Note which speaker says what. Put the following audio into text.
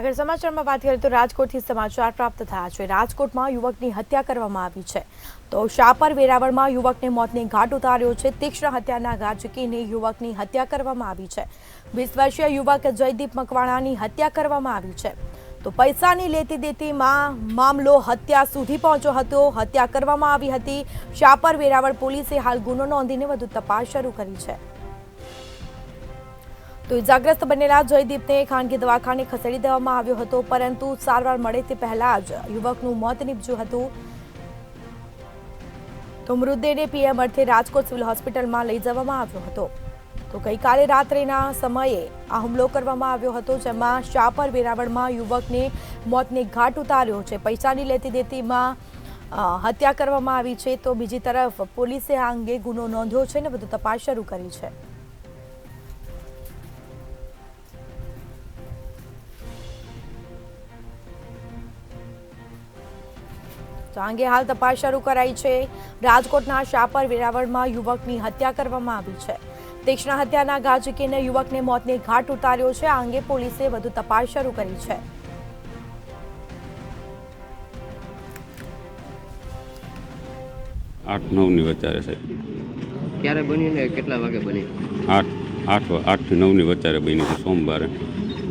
Speaker 1: આગળ સમાચારમાં વાત કરીએ તો રાજકોટથી સમાચાર પ્રાપ્ત થયા છે। રાજકોટમાં યુવકની હત્યા કરવામાં આવી છે તો શાપર વેરાવળમાં યુવકને મોતને ઘાટ ઉતાર્યો છે। તીક્ષ્ણ હત્યાના ઘા ઝીકીને યુવકની હત્યા કરવામાં આવી છે। 20 વર્ષીય યુવક જયદીપ મકવાણાની હત્યા કરવામાં આવી છે તો પૈસાની લેતી દેતીમાં મામલો હત્યા સુધી પહોંચ્યો હતો। હત્યા કરવામાં આવી હતી। શાપર વેરાવળ પોલીસે હાલ ગુનો નોંધીને વધુ તપાસ શરૂ કરી છે। તો ઇજાગ્રસ્ત બનેલા જયદીપને ખાનગી દવાખાને ખસેડી દેવામાં આવ્યો હતો, પરંતુ સારવાર મળે તે પહેલા જ યુવકનું મોત નીપજ્યું હતું। તો મૃતદેહને પીએમ અર્થે રાજકોટ સિવિલ હોસ્પિટલમાં લઈ જવામાં આવ્યો હતો। તો ગઈકાલે રાત્રિના સમયે આ હુમલો કરવામાં આવ્યો હતો, જેમાં શાપર વેરાવળમાં યુવકને મોતને ઘાટ ઉતાર્યો છે। પૈસાની લેતી દેતીમાં હત્યા કરવામાં આવી છે તો બીજી તરફ પોલીસે આ અંગે ગુનો નોંધ્યો છે અને વધુ તપાસ શરૂ કરી છે। તો આ અંગે હાલ તપાસ શરૂ કરાઈ છે। રાજકોટના શાપર વેરાવળમાં યુવકની હત્યા કરવામાં આવી છે। તીક્ષ્ણ હત્યાના ઘા ઝીકીને યુવકને મોતને ઘાટ ઉતાર્યો છે। આ અંગે પોલીસે વધુ તપાસ શરૂ કરી છે।
Speaker 2: 8-9 વચ્ચે છે।
Speaker 3: ક્યારે બન્યું ને કેટલા વાગે બની?
Speaker 2: 8 થી 9 વચ્ચે બની છે સોમવારે।